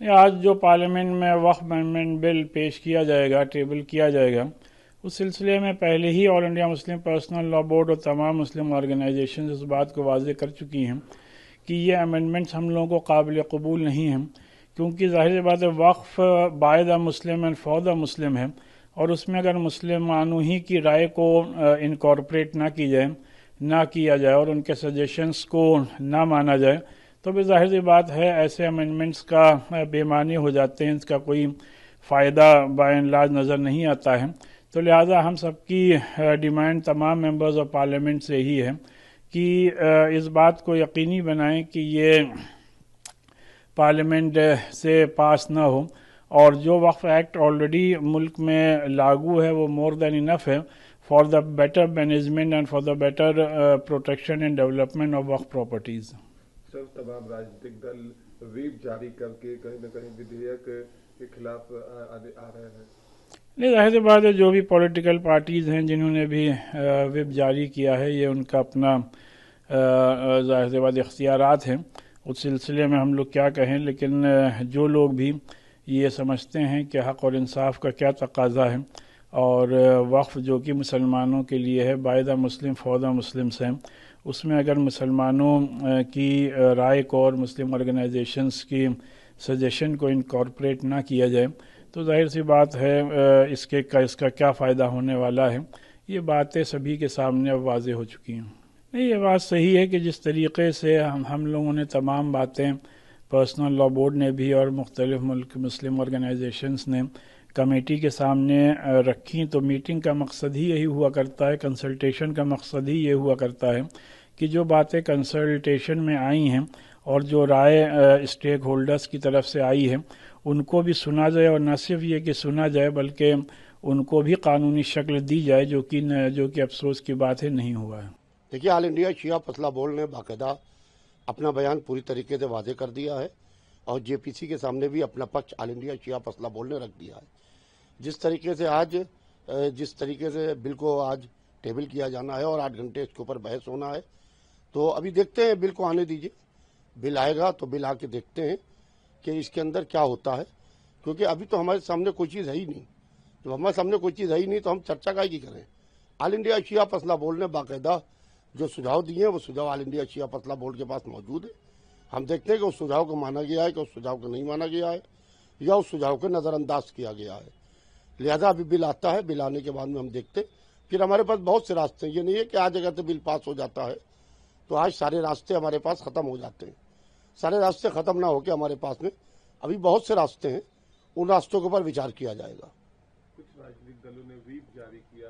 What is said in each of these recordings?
آج جو پارلیمنٹ میں وقف امینڈمنٹ بل پیش کیا جائے گا، ٹیبل کیا جائے گا، اس سلسلے میں پہلے ہی آل انڈیا مسلم پرسنل لا بورڈ اور تمام مسلم آرگنائزیشنز اس بات کو واضح کر چکی ہیں کہ یہ امینڈمنٹس ہم لوگوں کو قابل قبول نہیں ہیں، کیونکہ ظاہر سی بات ہے وقف by the Muslim and for the Muslim ہے، اور اس میں اگر مسلمانوں ہی کی رائے کو انکارپوریٹ نہ کی جائے، نہ کیا جائے اور ان کے سجیشنز کو نہ مانا جائے تو بھی ظاہر سی بات ہے ایسے امینڈمنٹس کا بے معنی ہو جاتے ہیں، اس کا کوئی فائدہ بائی اینڈ لارج نظر نہیں آتا ہے۔ تو لہٰذا ہم سب کی ڈیمانڈ تمام ممبرز آف پارلیمنٹ سے ہی ہے کہ اس بات کو یقینی بنائیں کہ یہ پارلیمنٹ سے پاس نہ ہو، اور جو وقف ایکٹ آلریڈی ملک میں لاگو ہے وہ مور دین انف ہے for the better management and for the better protection and development of وقف پراپرٹیز۔ سر، تمام راجنیتک دل ویپ جاری کر کے کہیں نہ کہیں ودھیک کے خلاف آ رہے ہیں۔ نہیں، ظاہر سی بات ہے جو بھی پولیٹیکل پارٹیز ہیں جنہوں نے بھی وپ جاری کیا ہے یہ ان کا اپنا ظاہر سی بات اختیارات ہیں، اس سلسلے میں ہم لوگ کیا کہیں، لیکن جو لوگ بھی یہ سمجھتے ہیں کہ حق اور انصاف کا کیا تقاضا ہے اور وقف جو کہ مسلمانوں کے لیے ہے by the Muslim for the Muslims ہیں، اس میں اگر مسلمانوں کی رائے کو اور مسلم آرگنائزیشنز کی سجیشن کو انکارپوریٹ نہ کیا جائے تو ظاہر سی بات ہے اس کا کیا فائدہ ہونے والا ہے۔ یہ باتیں سبھی کے سامنے اب واضح ہو چکی ہیں۔ نہیں، یہ بات صحیح ہے کہ جس طریقے سے ہم لوگوں نے تمام باتیں پرسنل لا بورڈ نے بھی اور مختلف ملک مسلم آرگنائزیشنز نے کمیٹی کے سامنے رکھی، تو میٹنگ کا مقصد ہی یہی ہوا کرتا ہے، کنسلٹیشن کا مقصد ہی یہ ہوا کرتا ہے کہ جو باتیں کنسلٹیشن میں آئی ہیں اور جو رائے اسٹیک ہولڈرز کی طرف سے آئی ہے ان کو بھی سنا جائے، اور نہ صرف یہ کہ سنا جائے بلکہ ان کو بھی قانونی شکل دی جائے، جو کہ افسوس کی بات ہے نہیں ہوا ہے۔ دیکھیے، آل انڈیا شیعہ فضلہ بورڈ نے باقاعدہ اپنا بیان پوری طریقے سے واضح کر دیا ہے، اور جے پی سی کے سامنے بھی اپنا پکش آل انڈیا شیعہ فضلہ بورڈ نے رکھ دیا ہے۔ جس طریقے سے بل کو آج ٹیبل کیا جانا ہے اور 8 گھنٹے اس کے اوپر بحث ہونا ہے، تو ابھی دیکھتے ہیں، بل کو آنے دیجیے، بل آئے گا تو بل آ کے دیکھتے ہیں کہ اس کے اندر کیا ہوتا ہے، کیونکہ ابھی تو ہمارے سامنے کوئی چیز ہے ہی نہیں۔ جب ہمارے سامنے کوئی چیز ہے ہی نہیں تو ہم چرچا کائے کی کریں۔ آل انڈیا شیعہ فضلہ بورڈ نے باقاعدہ جو سجھاؤ دیے ہیں وہ سجھاؤ آل انڈیا شیعہ فضلہ بورڈ کے پاس موجود ہے۔ ہم دیکھتے ہیں کہ اس سجھاؤ کو مانا گیا ہے کہ اس سجھاؤ کو نہیں مانا گیا ہے، یا اس سجھاؤ کو نظر انداز کیا گیا ہے۔ لہذا ابھی بل آتا ہے، بل آنے کے بعد میں ہم دیکھتے پھر ہمارے پاس بہت سے راستے ہیں، یہ نہیں ہے کہ آج اگر تو بل پاس ہو جاتا ہے تو آج سارے راستے ہمارے پاس ختم ہو جاتے ہیں۔ سارے راستے ختم نہ ہو کے ہمارے پاس میں ابھی بہت سے راستے ہیں، ان راستوں کے اوپر وچار کیا جائے گا۔ کچھ راجنیتک دلوں نے ویپ جاری کیا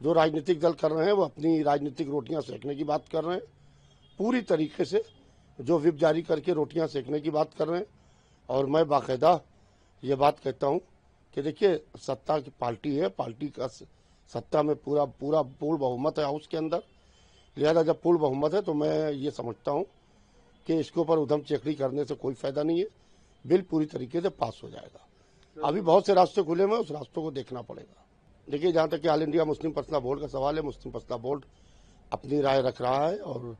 جو راجنیتک دل کر رہے ہیں وہ اپنی راجنیتک روٹیاں سینکنے کی بات کر رہے ہیں، پوری طریقے سے جو وپ جاری کر کے روٹیاں سینکنے کی بات کر رہے ہیں۔ اور میں باقاعدہ یہ بات کہتا ہوں کہ دیکھیے، ستہ کی پارٹی ہے، پارٹی کا ستہ میں پورا پورا بہومت ہے ہاؤس کے اندر، لہذا جب پورا بہومت ہے تو میں یہ سمجھتا ہوں کہ اس کے اوپر ادھم چکری کرنے سے کوئی فائدہ نہیں ہے، بل پوری طریقے سے پاس ہو جائے گا۔ ابھی بہت سے راستے کھلے ہوئے ہیں، اس راستوں کو دیکھنا پڑے گا۔ دیکھیے، جہاں تک کہ آل انڈیا مسلم پرسنل بورڈ کا سوال ہے، مسلم پرسنل بورڈ اپنی رائے رکھ رہا ہے، اور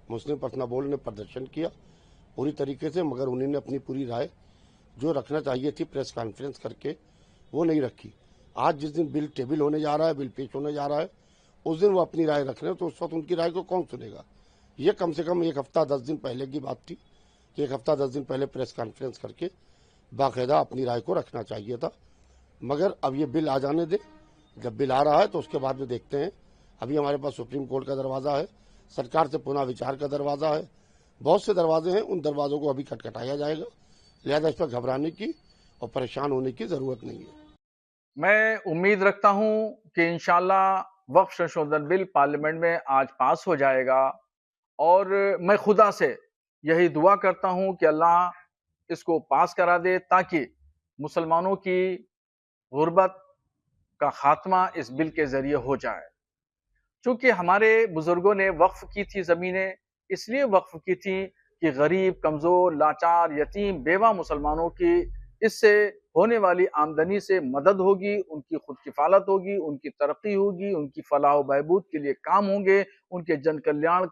مسلم پرسنل بورڈ نے پردرشن کیا پوری طریقے سے، مگر انہوں نے اپنی پوری رائے جو رکھنا چاہیے تھی پریس کانفرنس کر کے وہ نہیں رکھی۔ آج جس دن بل ٹیبل ہونے جا رہا ہے، بل پیش ہونے جا رہا ہے، اس دن وہ اپنی رائے رکھ رہے ہیں، تو اس وقت ان کی رائے کو کون سنے گا؟ یہ کم سے کم 1 ہفتہ 10 دن پہلے کی بات تھی کہ 1 ہفتہ 10 دن پہلے پریس کانفرنس کر کے باقاعدہ اپنی رائے کو رکھنا چاہیے تھا۔ مگر اب یہ بل آ جانے دیں، جب بل آ رہا ہے تو اس کے بعد میں دیکھتے ہیں۔ ابھی ہمارے پاس سپریم کورٹ کا دروازہ ہے، سرکار سے پناہ وچار کا دروازہ ہے، بہت سے دروازے ہیں، ان دروازوں کو ابھی کھٹکھٹایا جائے گا، لہذا اس پر گھبرانے کی اور پریشان ہونے کی ضرورت نہیں ہے۔ میں امید رکھتا ہوں کہ انشاءاللہ وقف سنشودھن بل پارلیمنٹ میں آج پاس ہو جائے گا، اور میں خدا سے یہی دعا کرتا ہوں کہ اللہ اس کو پاس کرا دے تاکہ مسلمانوں کی غربت کا خاتمہ اس بل کے ذریعے ہو جائے۔ چونکہ ہمارے بزرگوں نے وقف کی تھی زمینیں، اس لیے وقف کی تھی کہ غریب، کمزور، لاچار، یتیم، بیوہ مسلمانوں کی اس سے ہونے والی آمدنی سے مدد ہوگی، ان کی خود کفالت ہوگی، ان کی ترقی ہوگی، ان کی فلاح و بہبود کے لیے کام ہوں گے، ان کے جن کلیان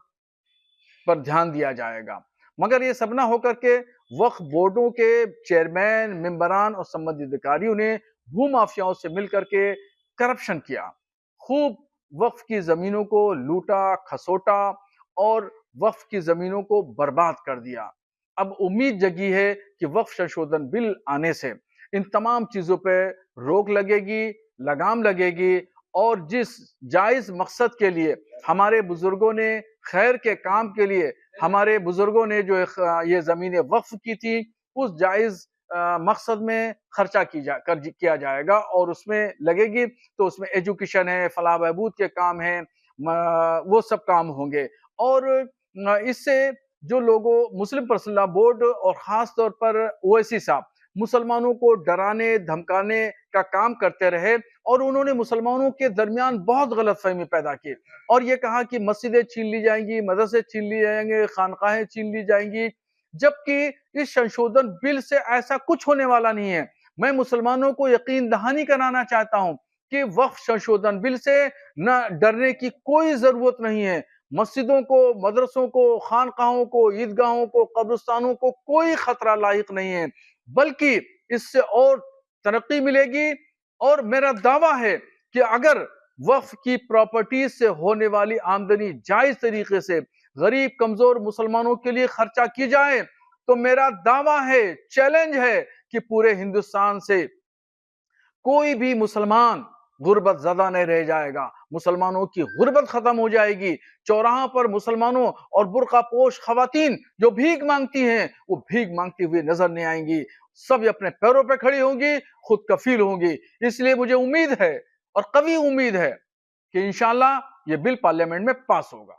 پر دھیان دیا جائے گا، مگر یہ سب نہ ہو کر کے وقف بورڈوں کے چیئرمین، ممبران اور سمبندھت ادھیکاریوں نے بھو مافیاؤں سے مل کر کے کرپشن کیا، خوب وقف کی زمینوں کو لوٹا کھسوٹا اور وقف کی زمینوں کو برباد کر دیا۔ اب امید جگی ہے کہ وقف شنشودھن بل آنے سے ان تمام چیزوں پہ روک لگے گی، لگام لگے گی، اور جس جائز مقصد کے لیے ہمارے بزرگوں نے خیر کے کام کے لیے ہمارے بزرگوں نے جو یہ زمینیں وقف کی تھی، اس جائز مقصد میں خرچہ کیا جائے گا اور اس میں لگے گی، تو اس میں ایجوکیشن ہے، فلاح بہبود کے کام ہیں، وہ سب کام ہوں گے۔ اور اس سے جو لوگوں مسلم پرسنل لا بورڈ اور خاص طور پر اویسی صاحب مسلمانوں کو ڈرانے دھمکانے کا کام کرتے رہے، اور انہوں نے مسلمانوں کے درمیان بہت غلط فہمی پیدا کی اور یہ کہا کہ مسجدیں چھین لی جائیں گی، مدرسے چھین لی جائیں گے، خانقاہیں چھین لی جائیں گی، جبکہ اس شنشودھن بل سے ایسا کچھ ہونے والا نہیں ہے۔ میں مسلمانوں کو یقین دہانی کرانا چاہتا ہوں کہ وقف شنشودھن بل سے نہ ڈرنے کی کوئی ضرورت نہیں ہے۔ مسجدوں کو، مدرسوں کو، خانقاہوں کو، عیدگاہوں کو، قبرستانوں کو کوئی خطرہ لاحق نہیں ہے، بلکہ اس سے اور ترقی ملے گی۔ اور میرا دعویٰ ہے کہ اگر وقف کی پراپرٹیز سے ہونے والی آمدنی جائز طریقے سے غریب کمزور مسلمانوں کے لیے خرچہ کی جائے تو میرا دعویٰ ہے، چیلنج ہے کہ پورے ہندوستان سے کوئی بھی مسلمان غربت زدہ نہیں رہ جائے گا، مسلمانوں کی غربت ختم ہو جائے گی۔ چوراہوں پر مسلمانوں اور برقع پوش خواتین جو بھیک مانگتی ہیں وہ بھیک مانگتی ہوئی نظر نہیں آئیں گی، سب اپنے پیروں پہ کھڑی ہوں گی، خود کفیل ہوں گی۔ اس لیے مجھے امید ہے اور قوی امید ہے کہ انشاءاللہ یہ بل پارلیمنٹ میں پاس ہوگا۔